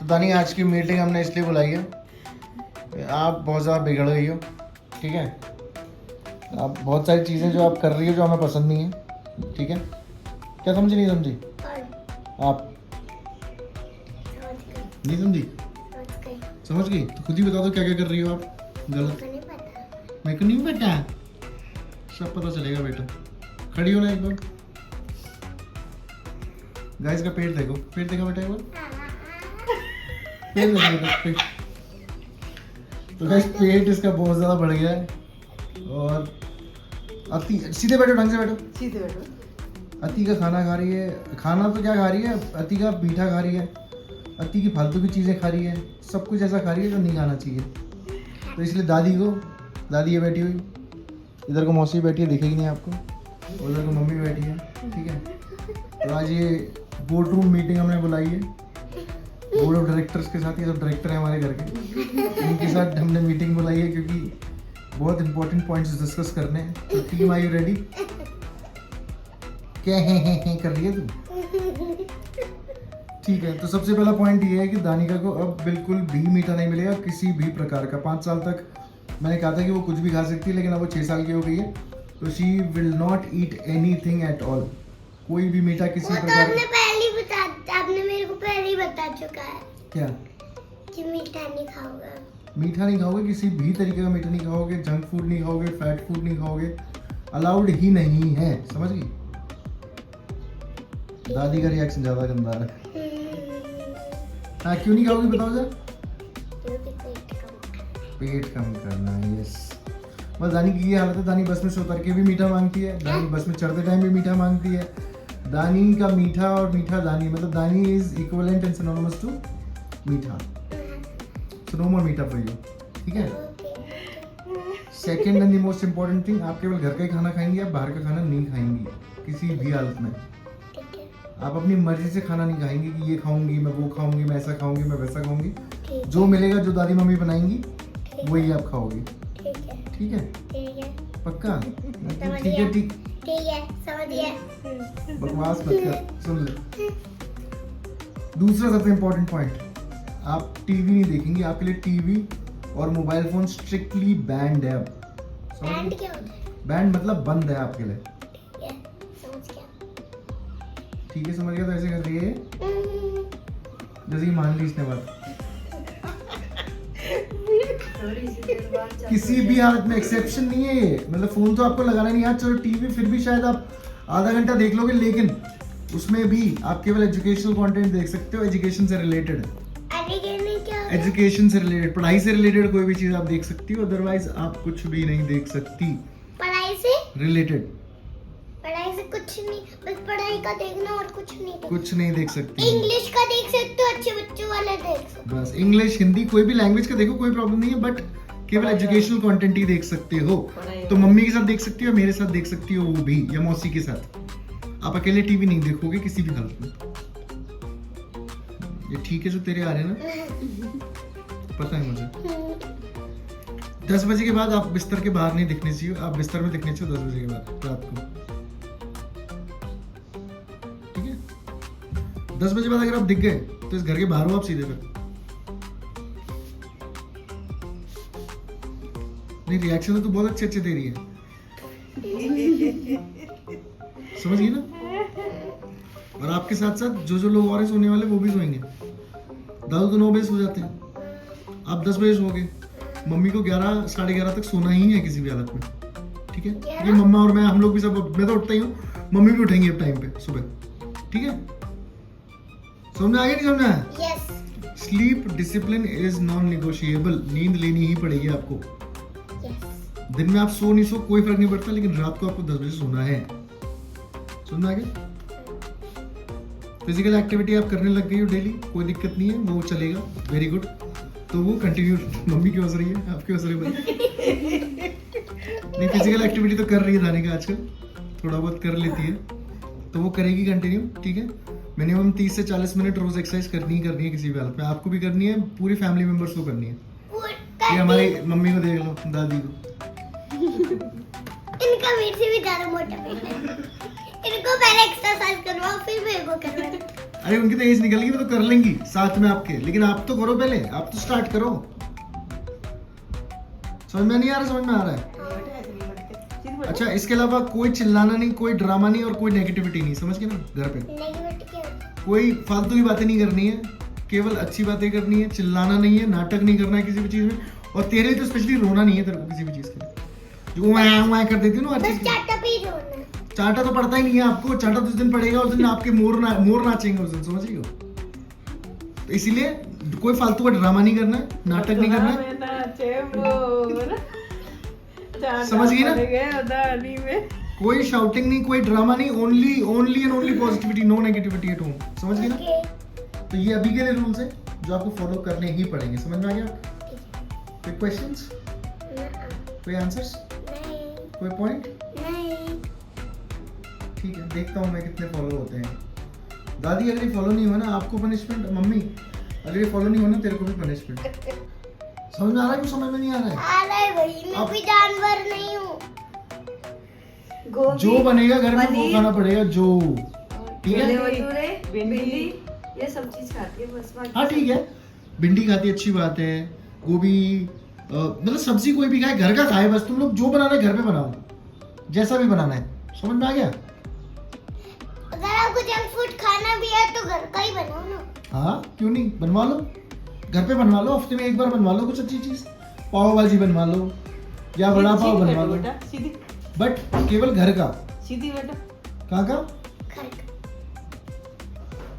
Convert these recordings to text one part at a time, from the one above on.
तो दानी आज की मीटिंग हमने इसलिए बुलाई है, आप बहुत ज़्यादा बिगड़ गई हो, ठीक है। आप बहुत सारी चीज़ें जो आप कर रही हो जो हमें पसंद नहीं है, ठीक है। क्या समझी नहीं समझी आप? नहीं समझी? समझ गई? तो खुद ही बता दो क्या क्या कर रही हो आप गलत। मेरे को नहीं पता, सब पता चलेगा बेटा। खड़ी हो ना एक बार। गाइस का पेट देखो, पेट देखा बेटा एक बार, पेट देखो पेट। तो गाइस पेट इसका बहुत ज़्यादा बढ़ गया है। और अति, सीधे बैठो, ढंग से बैठो, सीधे बैठो। अति का खाना खा रही है। खाना तो क्या खा रही है, अति का मीठा खा रही है, अति की फालतू की चीज़ें खा रही है, सब कुछ ऐसा खा रही है जो नहीं खाना चाहिए। तो इसलिए दादी ये बैठी हुई, इधर को मौसी बैठी है, दिखेगी नहीं आपको, उधर को मम्मी बैठी है, ठीक है। तो आज ये बोर्ड रूम मीटिंग हमने बुलाई है बोर्ड ऑफ डायरेक्टर्स के साथ। ये सब डायरेक्टर हैं हमारे घर के, इनके साथ हमने मीटिंग बुलाई है क्योंकि बहुत इंपॉर्टेंट पॉइंट्स डिस्कस करने हैं। तो टीम, आर यू रेडी? क्या है कर रही है तू? ठीक है। तो सबसे पहला पॉइंट ये है कि दानिका को अब बिल्कुल भी मीठा नहीं मिलेगा किसी भी प्रकार का। 5 साल तक मैंने कहा था कि वो कुछ भी खा सकती है, लेकिन अब वो 6 साल की हो गई है, तो she will not eat anything at all. कोई भी मीठा किसी प्रकार का। आपने मेरे को पहले ही बता चुका है क्या? कि मीठा नहीं खाऊंगा। मीठा नहीं खाओगे, किसी भी तरीके का मीठा नहीं खाओगे, जंक फूड नहीं खाओगे, फैट फूड नहीं खाओगे, अलाउड ही नहीं है, समझ गई? दादी का रिएक्शन ज्यादा गंदा है। हाँ, क्यों नहीं खाओगी बताओ जरा? पेट कम करना है, यस। बस दानी की ये हालत है, दानी बस में से उतर के भी मीठा मांगती है, दानी बस में चढ़ते टाइम भी मीठा मांगती है। दानी का मीठा और मीठा दानी, मतलब दानी is equivalent and synonymous to मीठा। सो नो मोर मीठा फॉर यू, ठीक है। Second and the most important thing, आप केवल घर का ही खाना खाएंगी, आप बाहर का खाना नहीं खाएंगी किसी भी हालत में। आप अपनी मर्जी से खाना नहीं खाएंगी कि ये खाऊंगी, मैं वो खाऊंगी, मैं ऐसा खाऊंगी, मैं वैसा खाऊंगी। जो मिलेगा, जो दादी मम्मी बनाएंगी, वही आप खाओगी, ठीक है? पक्का? ठीक है, ठीक है, समझ गया। बकवास मत कर, सुन ले। दूसरा सबसे इम्पोर्टेंट पॉइंट, आप टीवी नहीं देखेंगे। आपके लिए टीवी और मोबाइल फोन स्ट्रिक्टली बैंड है अब। बैंड क्या होता है? बैंड मतलब बंद है आपके लिए, समझ गया। ठीक है? समझ गया? तो ऐसे कर रही है जैसे कि मान ली इसने बात। किसी भी हालत में एक्सेप्शन नहीं है ये, मतलब फोन तो आपको लगाना नहीं है। चलो टीवी फिर भी शायद आप आधा घंटा देख लोगे, लेकिन उसमें भी आप केवल एजुकेशनल कंटेंट देख सकते हो, एजुकेशन से रिलेटेड। एजुकेशन से रिलेटेड, पढ़ाई से रिलेटेड कोई भी चीज आप देख सकती हो, अदरवाइज आप कुछ भी नहीं देख सकती। पढ़ाई से रिलेटेड? पढ़ाई से कुछ नहीं, बस पढ़ाई का देखना और कुछ नहीं देख सकती। इंग्लिश का देख सकते हो, अच्छे बच्चों वाला देख सकते हो। बस इंग्लिश, हिंदी, कोई भी लैंग्वेज का देखो, कोई प्रॉब्लम नहीं है, बट केवल एजुकेशनल कंटेंट ही देख सकते हो। तो मम्मी के साथ देख सकती हो, मेरे साथ देख सकती हो, वो भी, या मौसी के साथ। आप अकेले टीवी नहीं देखोगे किसी भी हालत में। ये ठीक है जो तेरे आ रहे हैं ना, पता है मुझे। 10 बजे के बाद आप बिस्तर के बाहर नहीं दिखने चाहिए, आप बिस्तर में दिखने चाहिए 10 बजे के बाद रात को, ठीक है? 10 बजे बाद अगर आप दिख गए तो इस घर के बाहर हो आप सीधे पर। नहीं, रिएक्शन तो बहुत अच्छे दे रही है, समझ गई ना? और आपके साथ साथ जो लोग और सोने वाले वो भी सोएंगे। दादू तो 9 बजे सो जाते हैं, आप 10 बजे सोओगे। मम्मी को 11 साढ़े 11 तक सोना ही है किसी भी हालत में, ठीक है? क्योंकि मम्मा और मैं, हम लोग भी सब, मैं तो उठता ही हूँ, मम्मी भी उठेंगी अब टाइम पे सुबह, ठीक है? समझ में आ गया? नहीं समझ में आया? Yes. Sleep discipline is non negotiable. नींद लेनी ही पड़ेगी आपको। दिन में आप सो नहीं सो कोई फर्क नहीं पड़ता, लेकिन रात को आपको 10 बजे सोना है। समझ में आ गया? फिजिकल एक्टिविटी आप करने लग गई हो डेली, कोई दिक्कत नहीं है, वो चलेगा, वेरी गुड। तो वो कंटिन्यू, मम्मी क्यों हंस रही है, आप क्यों हंस रहे हो? नहीं, फिजिकल एक्टिविटी तो कर रही है दानिका आजकल, थोड़ा बहुत कर लेती है, तो वो करेगी कंटिन्यू, ठीक है? मिनिमम 30 से 40 मिनट रोज एक्सरसाइज करनी ही करनी है किसी भी हालत में। आपको भी करनी है, पूरी फैमिली मेंबर्स को करनी है। ये हमारी मम्मी को देख लो, दादी को, इनका मेरे से भी ज्यादा मोटा पेट है। इनको पहले एक्सरसाइज करवाओ, फिर मेरे को करवाओ। अरे उनकी तो एज निकल गई, वो तो कर लेंगी साथ में आपके, लेकिन आप तो करो पहले, आप तो स्टार्ट करो। समझ में नहीं आ रहा? समझ में आ रहा है? अच्छा, इसके अलावा कोई चिल्लाना नहीं, कोई ड्रामा नहीं और कोई नेगेटिविटी नहीं, समझ गए ना? घर पे नेगेटिविटी क्या होता है? कोई फालतू की बातें नहीं करनी है, केवल अच्छी बातें करनी है, चिल्लाना नहीं है, नाटक नहीं करना है किसी भी चीज में। और तेरे लिए तो स्पेशली रोना नहीं है तेरे को किसी भी चीज के लिए, जो वहाँ कर देती है ना हर बस चीज में। चाटा भी रोना है। चाटा तो पड़ता ही नहीं है आपको, चाटा तो जिस दिन पड़ेगा उस दिन आपके मोर नाचेंगे उस दिन, समझ रही हो? तो इसीलिए कोई फालतू का ड्रामा नहीं करना है, नाटक नहीं करना है, समझ गई ना? कोई शाउटिंग नहीं, कोई ड्रामा नहीं, only and only positivity, no negativity at home, समझ गई ना? ओके। तो ये अभी के लिए रूल्स है जो आपको फॉलो करने ही पड़ेंगे, समझ में आ गया? कोई क्वेश्चंस, कोई आंसर्स, नहीं कोई पॉइंट? नहीं। ठीक है, देखता हूँ मैं कितने फॉलो होते हैं। दादी अगर ये फॉलो नहीं हुआ ना आपको पनिशमेंट, मम्मी अगर ये फॉलो नहीं हुआ ना तेरे को भी पनिशमेंट। समझ में आ रहा है कि समझ में नहीं आ रहा है? आ रहा है भाई, मैं कोई जानवर नहीं हूँ। जो बनेगा घर में वो खाना पड़ेगा, जो ठीक है। भिंडी ये सब चीज खाती है बस। हाँ ठीक है, भिंडी खाती है अच्छी बात है, गोभी मतलब सब्जी कोई भी खाए, घर का खाए बस। तुम लोग जो बनाना है घर पे बनाओ, जैसा भी बनाना है, समझ में आ गया? अगर आपको जंक फूड खाना भी है तो घर का ही बनाओ ना। हाँ क्यों नहीं, बनवा लो, घर पे बनवा लो, हफ्ते में एक बार बनवा लो कुछ अच्छी चीज, पाव भाजी बनवा लो या बड़ा पाव बनवा लो, बट केवल घर का। सीधी बेटा कहाँ का? घर का।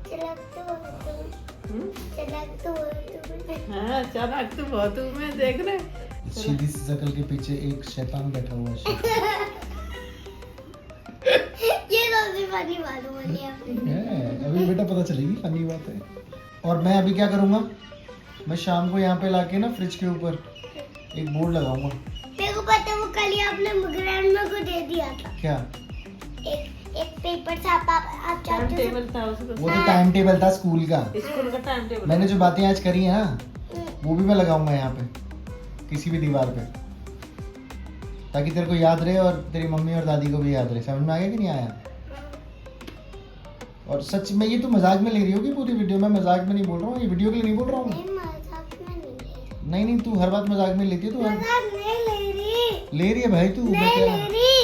चलाक तो बहुत हूँ। चलाक तो बहुत हूँ। हाँ चालाक तो बहुत हूँ मैं, देख रहे। सीधी सी शक्ल के पीछे एक शैतान बैठा हुआ है। ये सबसे फनी बात बोली आपने। अभी बेटा पता चलेगी, फनी बात है। और मैं अभी क्या करूँगा, मैं शाम को यहाँ पे लाके ना फ्रिज के ऊपर एक बोर्ड लगाऊंगा। मेरे को पता है, वो कल ही आपने ग्रैंडमा को दे दिया था। क्या? एक पेपर था, आप टाइम चाहते हो टेबल था उसका, वो तो टाइम टेबल था स्कूल का। स्कूल का टाइम टेबल। मैंने जो बातें आज करी है ना वो भी मैं लगाऊंगा यहाँ पे किसी भी दीवार पे, ताकि तेरे को याद रहे और तेरी मम्मी और दादी को भी याद रहे। समझ में आ गया कि नहीं आया? और सच में ये तो मजाक में ले रही होगी पूरी वीडियो, मैं मजाक में नहीं बोल रहा हूँ, ये वीडियो के लिए नहीं बोल रहा हूँ। नहीं, मजाक में नहीं ले रही। नहीं तू हर बात मजाक में लेती है, तू मजाक नहीं ले रही। ले रही है भाई तू। मैं नहीं कह ले रहा हूँ। रही।